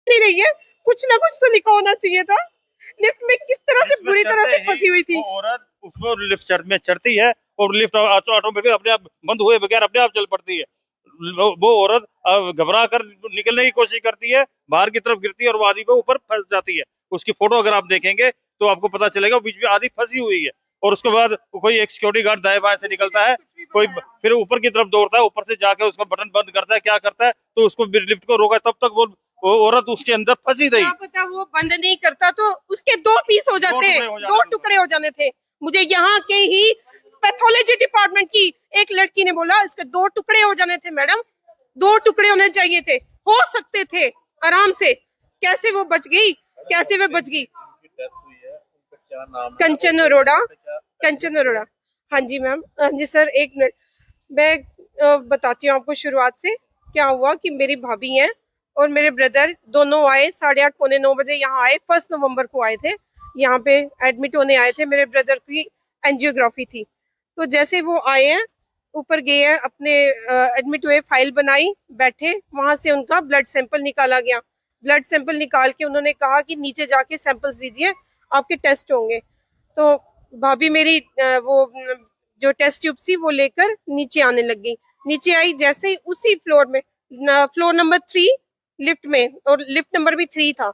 नहीं रही है, कुछ ना कुछ तो लिखा होना चाहिए था। लिफ्ट में किस तरह से बुरी तरह से फंसी हुई थी। औरत उसको लिफ्ट में चढ़ती है और लिफ्ट ऑटोमेटिक अपने आप बंद हुए बगैर अपने आप चल पड़ती है। वो औरत घबरा कर निकलने की कोशिश करती है, बाहर की तरफ गिरती है और वो आधी पे ऊपर फंस जाती है। उसकी फोटो अगर आप देखेंगे तो आपको पता चलेगा बीच में आधी फंसी हुई है। और उसके बाद कोई एक सिक्योरिटी गार्ड दाएं बाएं से निकलता है, कोई फिर ऊपर की तरफ दौड़ता है, ऊपर से जाके उसका बटन बंद करता है, क्या करता है तो उसको लिफ्ट को रोका, तब तक वो औरत उसके अंदर फंसी रही। क्या पता वो बंद नहीं करता तो उसके दो पीस हो जाते, दो टुकड़े हो जाने थे। मुझे यहाँ के ही पैथोलॉजी डिपार्टमेंट की एक लड़की ने बोला इसके दो टुकड़े हो जाने थे मैडम, दो टुकड़े होने चाहिए थे, हो सकते थे आराम से। कैसे वो बच गई, कैसे वो बच गई? कंचन अरोड़ा, कंचन अरोड़ा। हाँ जी मैम, हाँ जी सर, एक मिनट मैं बताती हूँ आपको शुरुआत से। क्या हुआ कि मेरी भाभी हैं और मेरे ब्रदर दोनों आए 8:30 पौने 9 बजे यहाँ आए। 1 नवंबर को आए थे, यहाँ पे एडमिट होने आए थे। मेरे ब्रदर की एंजियोग्राफी थी। तो जैसे वो आए हैं, ऊपर गए हैं, अपने एडमिट हुए, फाइल बनाई, बैठे, वहां से उनका ब्लड सैंपल निकाला गया। ब्लड सैंपल निकाल के उन्होंने कहा कि नीचे जाके सैंपल्स दीजिए, आपके टेस्ट होंगे। तो भाभी मेरी वो जो टेस्ट ट्यूब थी वो लेकर नीचे आने लग गई। नीचे आई जैसे ही उसी फ्लोर में, फ्लोर नंबर 3 लिफ्ट में, और लिफ्ट नंबर भी 3 था,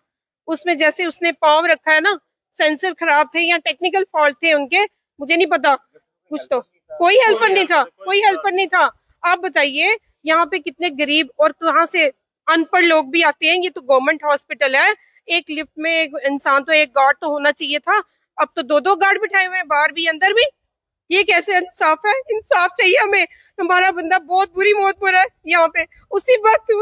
उसमें जैसे उसने पाँव रखा है ना, सेंसर खराब थे या टेक्निकल फॉल्ट थे उनके, मुझे नहीं पता कुछ। तो कोई हेल्पर नहीं था, कोई हेल्पर नहीं था। आप बताइए यहाँ पे कितने गरीब और कहाँ से अनपढ़ लोग भी आते हैं। ये तो गवर्नमेंट हॉस्पिटल है, एक लिफ्ट में एक इंसान तो, एक गार्ड तो होना चाहिए था। अब तो दो दो गार्ड बिठाए हुए हैं, बाहर भी अंदर भी। ये कैसे इंसाफ है? इंसाफ चाहिए हमें। हमारा बंदा बहुत बुरी मौत मरा है यहाँ पे। उसी वक्त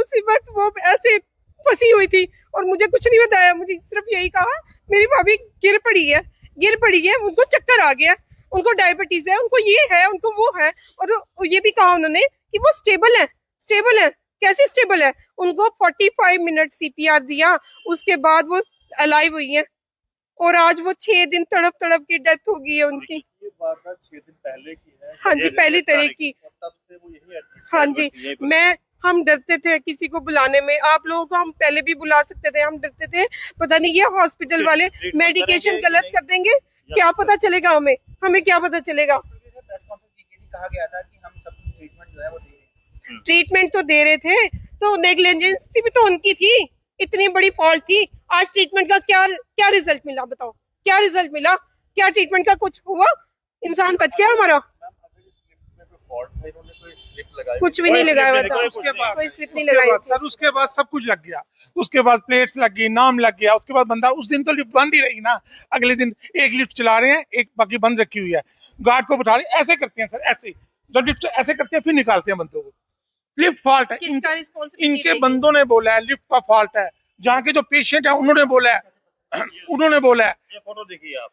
वो ऐसे फंसी हुई थी और मुझे कुछ नहीं बताया। मुझे सिर्फ यही कहा मेरी भाभी गिर पड़ी है, गिर पड़ी है, उनको चक्कर आ गया, उनको डायबिटीज है, उनको ये है, उनको वो है। और ये भी कहा उन्होंने कि वो स्टेबल है। स्टेबल है? कैसे स्टेबल है? उनको 45 मिनट सीपीआर दिया, उसके बाद वो अलाइव हुई है। और आज वो 6 दिन तड़प तड़प की डेथ हो गई है उनकी। ये वारदात 6 दिन पहले की है। हाँ जी, पहली तारीख की। तब से वो यही एडमिट। हाँ जी, हम डरते थे किसी को बुलाने में। आप लोगों को हम पहले भी बुला सकते थे, हम डरते थे पता नहीं ये हॉस्पिटल वाले मेडिकेशन गलत कर देंगे, क्या पता चलेगा हमें, हमें क्या पता चलेगा। कहा गया था कि हम सब कुछ ट्रीटमेंट जो है वो दे रहे हैं। ट्रीटमेंट तो दे रहे थे, तो नेग्लिजेंसी भी तो उनकी थी, इतनी बड़ी फॉल्ट थी। आज ट्रीटमेंट का क्या क्या रिजल्ट मिला? बताओ क्या रिजल्ट मिला? क्या ट्रीटमेंट का कुछ हुआ? इंसान बच गया हमारा? कुछ भी नहीं लगाया हुआ था, उसके बाद कोई स्लिप नहीं लगाई थी। सर उसके बाद सब कुछ लग गया। उसके बाद प्लेट्स लग गई, नाम लग गया। उसके बाद बंदा, उस दिन तो लिफ्ट बंद ही रही ना। अगले दिन एक लिफ्ट चला रहे हैं, एक बाकी बंद रखी हुई है। गार्ड को बैठा रहे, ऐसे करते हैं सर, ऐसे जब लिफ्ट ऐसे करते हैं फिर निकालते हैं बंदों को। लिफ्ट फॉल्ट है, इनके बंदों ने बोला है लिफ्ट का फॉल्ट है। जहाँ के जो पेशेंट है उन्होंने बोला है, उन्होंने बोला है। ये फोटो देखिए आप,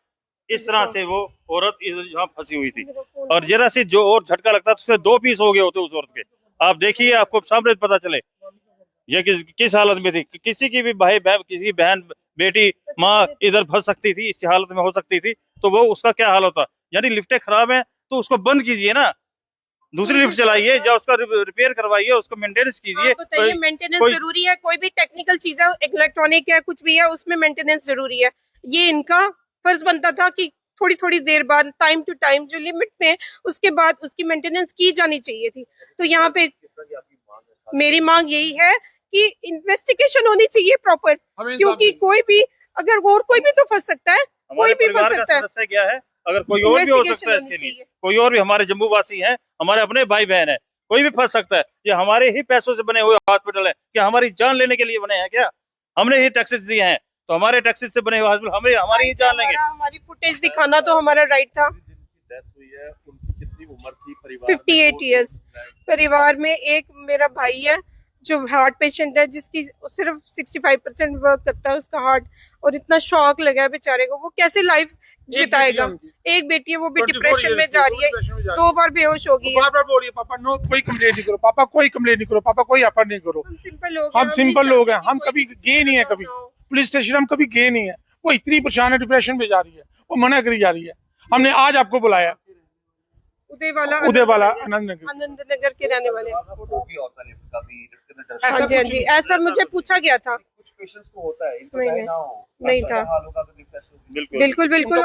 इस तरह से वो औरत यहाँ फंसी हुई थी और जरा सी जो और झटका लगता तो उसमें 2 पीस हो गए होते उस औरत के। आप देखिए, आपको सामने पता चले ये किस हालत में थी। किसी की भी भाई बहन, किसी की बहन बेटी माँ इधर फंस सकती थी, इस हालत में हो सकती थी, तो वो उसका क्या हाल होता। यानी लिफ्टें खराब है तो उसको बंद कीजिए ना, दूसरी लिफ्ट चलाइए, या उसका रिपेयर करवाइए, उसको मेंटेनेंस कीजिए। बताइए मेंटेनेंस जरूरी है, कोई भी टेक्निकल चीज है, इलेक्ट्रॉनिक है, कुछ भी है, उसमें मेंटेनेंस जरूरी है। ये इनका फर्ज बनता था कि थोड़ी थोड़ी देर बाद, टाइम टू टाइम, जो लिमिट में, उसके बाद उसकी मेंटेनेंस की जानी चाहिए थी। तो यहाँ पे मेरी मांग यही है कि इन्वेस्टिगेशन होनी चाहिए प्रॉपर, क्योंकि कोई भी, अगर और कोई भी तो फंस सकता है, कोई भी फंस सकता है। क्या है, अगर कोई और भी हो सकता है इसके लिए, कोई और भी हमारे जम्मू वासी हैं, हमारे अपने भाई बहन है, कोई भी फंस सकता है। ये हमारे ही पैसों से बने हुए हॉस्पिटल है, क्या हमारी जान लेने के लिए बने हैं क्या? हमने ही टैक्सेस दिए हैं, तो हमारे टैक्सेस से बने हुए हॉस्पिटल हमारी ही जान लेंगे। हमारी फुटेज दिखाना तो हमारा राइट था। डेथ हुई है, उनकी कितनी उम्र थी? परिवार 58 ईयर्स। परिवार में एक मेरा भाई है जो हार्ट पेशेंट है, जिसकी सिर्फ 65% वर्क करता है उसका हार्ट, और इतना शॉक लगा है बेचारे को, वो कैसे लाइफ बिताएगा। एक बेटी है, वो भी डिप्रेशन में जा रही है, 2 बार बेहोश हो गई है। बार-बार बोल रही है पापा नो, कोई कंप्लेंट नहीं करो पापा, कोई कंप्लेंट नहीं करो पापा, कोई एफर्ट नहीं करो। हम सिंपल लोग हैं, हम कभी गए नहीं है, कभी पुलिस स्टेशन हम कभी गए नहीं है। वो इतनी परेशान है, डिप्रेशन में जा रही है, वो मना करी जा रही है। हमने आज आपको बुलाया। उदयवाला आनंद नगर। आनंद नगर के रहने वाले। फोबिया होता है लिफ्ट का भी, लिफ्ट के अंदर डर हाँ जी, हाँ जी, ऐसा मुझे पूछा गया था। कुछ पेशेंट्स को होता है, इनको नहीं, चाहे ना हो, नहीं था। हाल होगा तो लिफ्ट ऐसे होगी। बिल्कुल बिल्कुल बिल्कुल,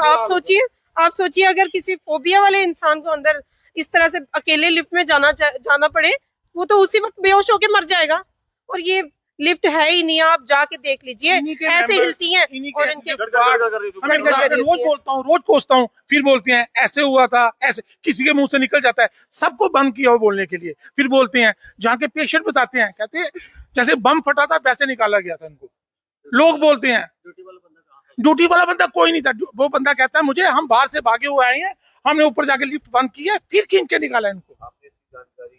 आप सोचिए अगर किसी फोबिया वाले इंसान को अंदर इस तरह से अकेले लिफ्ट में जाना पड़े, वो तो उसी वक्त बेहोश होके मर जाएगा। और ये लिफ्ट है ही नहीं, आप जाके देख लीजिए, ऐसे हिलती हैं और इनके रोज बोलता हूँ, रोज कोसता हूँ, फिर बोलते हैं ऐसे हुआ था, ऐसे किसी के मुंह से निकल जाता है। सबको बंद किया हो बोलने के लिए, फिर बोलते हैं जहाँ के पेशेंट बताते हैं, कहते हैं जैसे बम फटा था वैसे निकाला गया था इनको। लोग बोलते हैं ड्यूटी वाला बंदा कोई नहीं था। वो बंदा कहता है मुझे, हम बाहर से भागे हुए आए हैं, हमने ऊपर जाके लिफ्ट बंद की है, फिर खींच के निकाला इनको। आपने इसकी जानकारी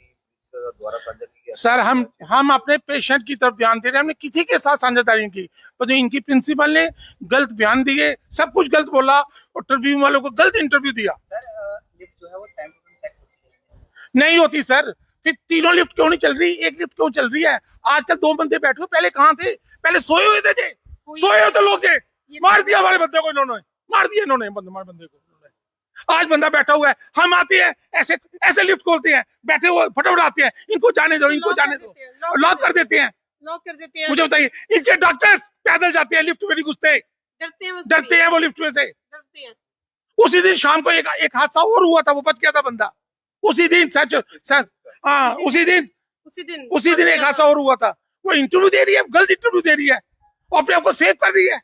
द्वारा साझा की है? सर हम अपने पेशेंट की तरफ ध्यान दे रहे हैं, हमने किसी के साथ साझेदारी नहीं की। पर जो इनकी प्रिंसिपल ने गलत बयान दिए, सब कुछ गलत बोला और इंटरव्यू वालों को गलत इंटरव्यू दिया। सर लिफ्ट जो है वो टाइम टू टाइम चेक होती है? नहीं होती सर, फिर तीनों लिफ्ट क्यों नहीं चल रही, एक लिफ्ट क्यों चल रही है? आजकल 2 बंदे बैठे हो, पहले कहाँ थे? पहले सोए हुए थे, सोए हुए तो लोग थे, मार दिया हमारे बंदे को इन्होंने, मार दिया इन्होंने हमारे बंदे को। आज बंदा बैठा हुआ है, हम आते हैं ऐसे ऐसे लिफ्ट खोलते हैं, बैठे हुए फटाफट आते हैं, इनको जाने दो, इनको जाने दो, लॉक कर देते हैं। मुझे बताइए, इनके डॉक्टर्स पैदल जाते हैं, लिफ्ट में नहीं घुसते, डरते हैं वो लिफ्ट में से। उसी दिन शाम को एक हादसा और हुआ था, वो बच गया था बंदा उसी दिन। सच हाँ, उसी दिन एक हादसा और हुआ था। वो इंटरव्यू दे रही है, गलत इंटरव्यू दे रही है, और अपने आपको सेव कर रही है।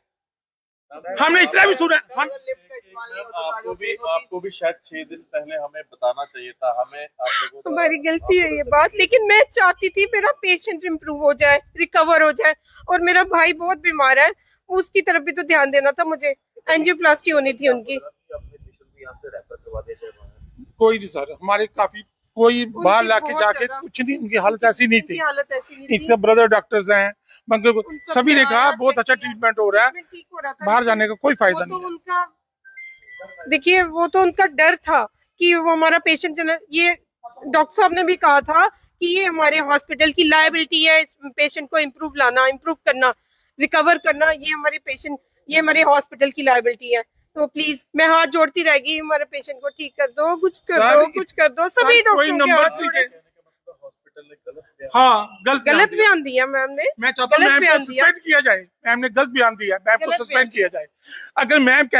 हमने इतना भी सुना, आपको भी शायद 6 दिन पहले हमें बताना चाहिए था, हमें हमारी गलती है ये बात, लेकिन मैं चाहती थी मेरा पेशेंट इम्प्रूव हो जाए, रिकवर हो जाए, और मेरा भाई बहुत बीमार है, उसकी तरफ भी तो ध्यान देना था मुझे। एंजियोप्लास्टी होनी थी उनकी। कोई नहीं सर, हमारे काफी कोई बाहर लाके जाके कुछ नहीं, उनकी हालत ऐसी नहीं थी। इनके ब्रदर डॉक्टर्स हैं, सभी ने कहा बहुत अच्छा ट्रीटमेंट हो रहा है, बाहर जाने का कोई फायदा नहीं। देखिए वो तो उनका डर था कि वो हमारा पेशेंट, ये डॉक्टर साहब ने भी कहा था कि ये हमारे हॉस्पिटल की लायबिलिटी है, इस पेशेंट को इम्प्रूव करना, रिकवर करना, ये हमारे पेशेंट, ये हमारे हॉस्पिटल की लायबिलिटी है। तो प्लीज मैं हाथ जोड़ती रहेगी, हमारे पेशेंट को ठीक कर दो, कुछ कर दो। सभी डॉक्टरों के हाथ जोड़े। हाँ, गलत बयान दिया मैम ने। मैं चाहता हूँ मैम को सस्पेंड किया जाए, मैम ने गलत बयान दिया, मैम को सस्पेंड किया जाए। अगर मैम कहती